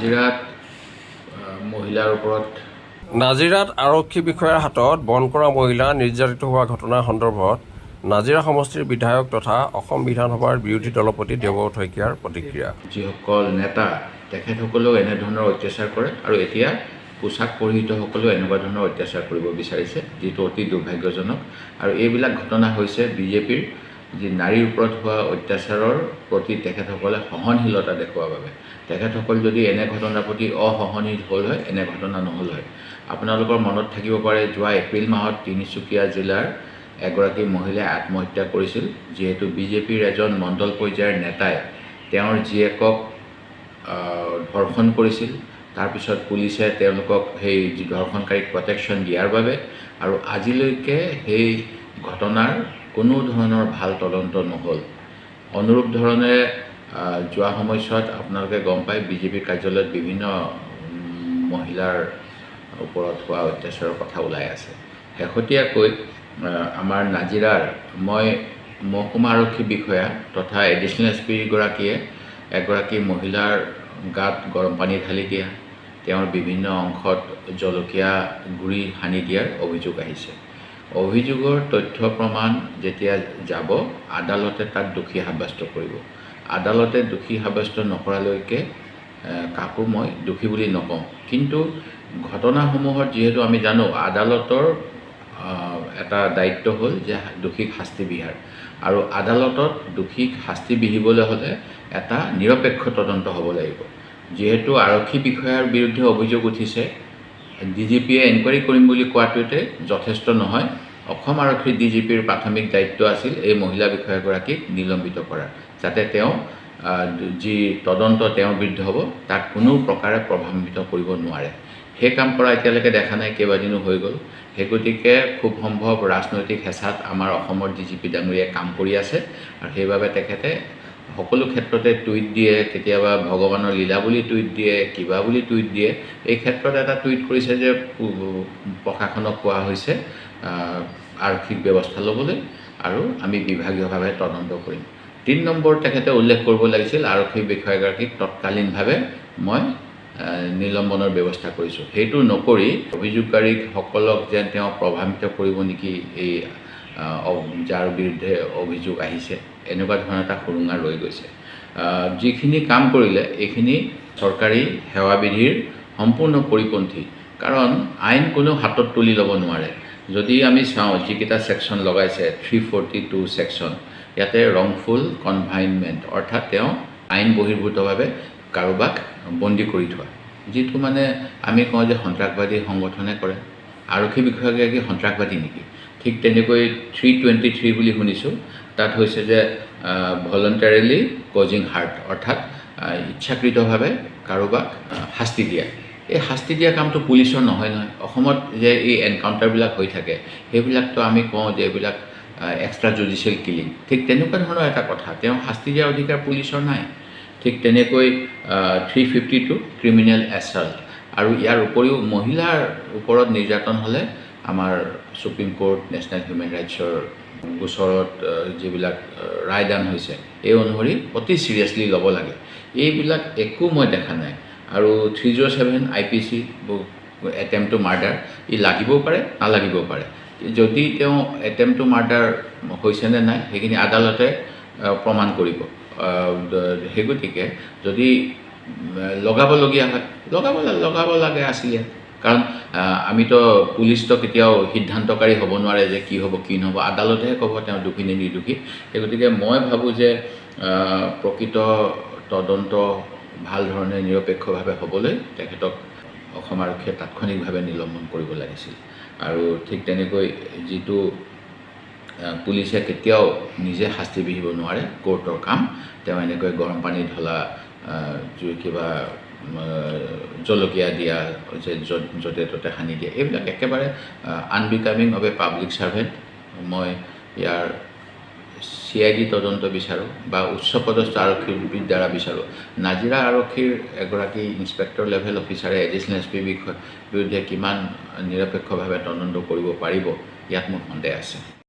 নাজিৰাত মহিলাৰ ওপৰত নাজিৰাত আৰক্ষী বিষয়াৰ হাতত বন কৰা মহিলা নিৰ্যাতিত হোৱা ঘটনাৰ সন্দৰ্ভত নাজিৰা সমষ্টিৰ বিধায়ক তথা অসম বিধানসভাৰ বিৰোধী দলপতি দেৱব্ৰত শইকীয়াৰ প্ৰতিক্ৰিয়া। যিসকল নেতা তেখেতসকলেও এনেধৰণৰ অত্যাচাৰ কৰে আৰু এতিয়া পোছাক পৰিহিতসকলেও এনেকুৱা ধৰণৰ অত্যাচাৰ কৰিব বিচাৰিছে, যিটো অতি দুৰ্ভাগ্যজনক। আৰু এইবিলাক ঘটনা হৈছে বিজেপিৰ যি নাৰীৰ ওপৰত হোৱা অত্যাচাৰৰ প্ৰতি তেখেতসকলে সহনশীলতা দেখুওৱাৰ বাবে। তেখেতসকল যদি এনে ঘটনাৰ প্ৰতি অসহনশীল হ'ল হয়, এনে ঘটনা নহ'ল হয়। আপোনালোকৰ মনত থাকিব পাৰে, যোৱা এপ্ৰিল মাহত তিনিচুকীয়া জিলাৰ এগৰাকী মহিলাই আত্মহত্যা কৰিছিল, যিহেতু বিজেপিৰ এজন মণ্ডল পৰ্যায়ৰ নেতাই তেওঁৰ জীয়েকক ধৰ্ষণ কৰিছিল। তাৰপিছত পুলিচে তেওঁলোকক সেই ধৰ্ষণকাৰীক প্ৰটেকশ্যন দিয়াৰ বাবে, আৰু আজিলৈকে সেই ঘটনাৰ কোনো ধৰণৰ ভাল তদন্ত নহ'ল। অনুৰূপ ধৰণে যোৱা সময়ছোৱাত আপোনালোকে গম পায়, বিজেপিৰ কাৰ্যালয়ত বিভিন্ন মহিলাৰ ওপৰত হোৱা অত্যাচাৰৰ কথা ওলাই আছে। শেহতীয়াকৈ আমাৰ নাজিৰাৰ মই মহকুমা আৰক্ষী বিষয়া তথা এডিশ্যনেল এছ পিগৰাকীয়ে এগৰাকী মহিলাৰ গাত গৰম পানী ঢালি দিয়া, তেওঁৰ বিভিন্ন অংশত জলকীয়া গুড়ি সানি দিয়াৰ অভিযোগ আহিছে। অভিযোগৰ তথ্য প্ৰমাণ যেতিয়া যাব, আদালতে তাক দোষী সাব্যস্ত কৰিব। আদালতে দোষী সাব্যস্ত নকৰালৈকে কাকো মই দোষী বুলি নকওঁ। কিন্তু ঘটনাসমূহত যিহেতু আমি জানো, আদালতৰ এটা দায়িত্ব হ'ল যে দোষীক শাস্তি বিহাৰ, আৰু আদালতত দোষীক শাস্তি বিহিবলৈ হ'লে এটা নিৰপেক্ষ তদন্ত হ'ব লাগিব। যিহেতু আৰক্ষী বিষয়াৰ বিৰুদ্ধে অভিযোগ উঠিছে, DGPয়ে এনকুৱাৰী কৰিম বুলি কোৱাটোতে যথেষ্ট নহয়। অসম আৰক্ষীৰ DGPৰ প্ৰাথমিক দায়িত্ব আছিল এই মহিলা বিষয়াগৰাকীক নিলম্বিত কৰাৰ, যাতে তেওঁ যি তদন্ত তেওঁৰ বিৰুদ্ধে হ'ব তাক কোনো প্ৰকাৰে প্ৰভাৱিত কৰিব নোৱাৰে। সেই কাম কৰা এতিয়ালৈকে দেখা নাই, কেইবাদিনো হৈ গ'ল। সেই গতিকে খুব সম্ভৱ ৰাজনৈতিক হেঁচাত আমাৰ অসমৰ DGP ডাঙৰীয়াই কাম কৰি আছে, আৰু সেইবাবে তেখেতে সকলো ক্ষেত্ৰতে টুইট দিয়ে, কেতিয়াবা ভগৱানৰ লীলা বুলি টুইট দিয়ে, কিবা বুলি টুইট দিয়ে। এই ক্ষেত্ৰত এটা টুইট কৰিছে যে প্ৰশাসনক কোৱা হৈছে আৰক্ষিক ব্যৱস্থা ল'বলৈ, আৰু আমি বিভাগীয়ভাৱে তদন্ত কৰিম। ৩ নম্বৰ তেখেতে উল্লেখ কৰিব লাগিছিল, আৰক্ষী বিষয়াগৰাকীক তৎকালীনভাৱে মই নিলম্বনৰ ব্যৱস্থা কৰিছোঁ। সেইটো নকৰি অভিযোগকাৰীসকলক যেন তেওঁ প্ৰভাৱিত কৰিব নেকি, এই যাৰ বিৰুদ্ধে অভিযোগ আহিছে, এনেকুৱা ধৰণৰ এটা সুৰুঙা ৰৈ গৈছে। যিখিনি কাম কৰিলে এইখিনি চৰকাৰী সেৱাবিধিৰ সম্পূৰ্ণ পৰিপন্থী, কাৰণ আইন কোনেও হাতত তুলি ল'ব নোৱাৰে। যদি আমি চাওঁ, যিকেইটা ছেকশ্যন লগাইছে, 342 ছেকশ্যন, ইয়াতে ৰংফুল কনফাইনমেণ্ট, অৰ্থাৎ তেওঁ আইন বহিৰ্ভূতভাৱে কাৰোবাক বন্দী কৰি থোৱা, যিটো মানে আমি কওঁ যে সন্ত্ৰাসবাদী সংগঠনে কৰে। আৰক্ষী বিষয়াগৰাকী সন্ত্ৰাসবাদী নেকি? ঠিক তেনেকৈ 323 বুলি শুনিছোঁ, তাত হৈছে যে ভলণ্টাৰীলি কজিং হাৰ্ট, অৰ্থাৎ ইচ্ছাকৃতভাৱে কাৰোবাক শাস্তি দিয়া। এই শাস্তি দিয়া কামটো পুলিচৰ নহয়। অসমত যে এই এনকাউণ্টাৰবিলাক হৈ থাকে, সেইবিলাকতো আমি কওঁ যে এইবিলাক এক্সট্ৰা জুডিচিয়েল কিলিং। ঠিক তেনেকুৱা ধৰণৰ এটা কথা, তেওঁ শাস্তি দিয়াৰ অধিকাৰ পুলিচৰ নাই। ঠিক তেনেকৈ 352 ক্ৰিমিনেল এছল্ট, আৰু ইয়াৰ উপৰিও মহিলাৰ ওপৰত নিৰ্যাতন হ'লে আমাৰ সুপ্ৰিম কোৰ্ট, নেশ্যনেল হিউমেন ৰাইটছৰ গোচৰত যিবিলাক ৰায়দান হৈছে, এই অনুসৰি অতি ছিৰিয়াছলি ল'ব লাগে। এইবিলাক একো মই দেখা নাই। আৰু 307 IPC এটেম্প টু মাৰ্ডাৰ, ই লাগিবও পাৰে, নালাগিবও পাৰে। যদি তেওঁ এটেম্প টু মাৰ্ডাৰ হৈছেনে নাই, সেইখিনি আদালতে প্ৰমাণ কৰিব। সেই গতিকে যদি লগাবলগীয়া হয়, লগাব লাগে আছিলে। কাৰণ আমিতো পুলিচটো কেতিয়াও সিদ্ধান্তকাৰী হ'ব নোৱাৰে যে কি হ'ব কি নহ'ব, আদালতেহে ক'ব তেওঁ দোষী নে নিৰ্দোষী। সেই গতিকে মই ভাবোঁ যে প্ৰকৃত তদন্ত ভাল ধৰণে নিৰপেক্ষভাৱে হ'বলৈ তেখেতক অসম আৰক্ষীয়ে তাৎক্ষণিকভাৱে নিলম্বন কৰিব লাগিছিল। আৰু ঠিক তেনেকৈ যিটো পুলিচে কেতিয়াও নিজে শাস্তি বিহিব নোৱাৰে, কোৰ্টৰ কাম, তেওঁ এনেকৈ গৰম পানী ঢলা, কিবা জলকীয়া দিয়া, যে য'তে ত'তে সানি দিয়ে, এইবিলাক একেবাৰে unbecoming of A public servant. মই ইয়াৰ CID তদন্ত বিচাৰোঁ, বা উচ্চপদস্থ আৰক্ষীৰ দ্বাৰা বিচাৰোঁ। নাজিৰা আৰক্ষীৰ এগৰাকী ইনস্পেক্টৰ লেভেল অফিচাৰে এডিশ্যনেল SP বিৰুদ্ধে কিমান নিৰপেক্ষভাৱে তদন্ত কৰিব পাৰিব, ইয়াত মোৰ সন্দেহ আছে।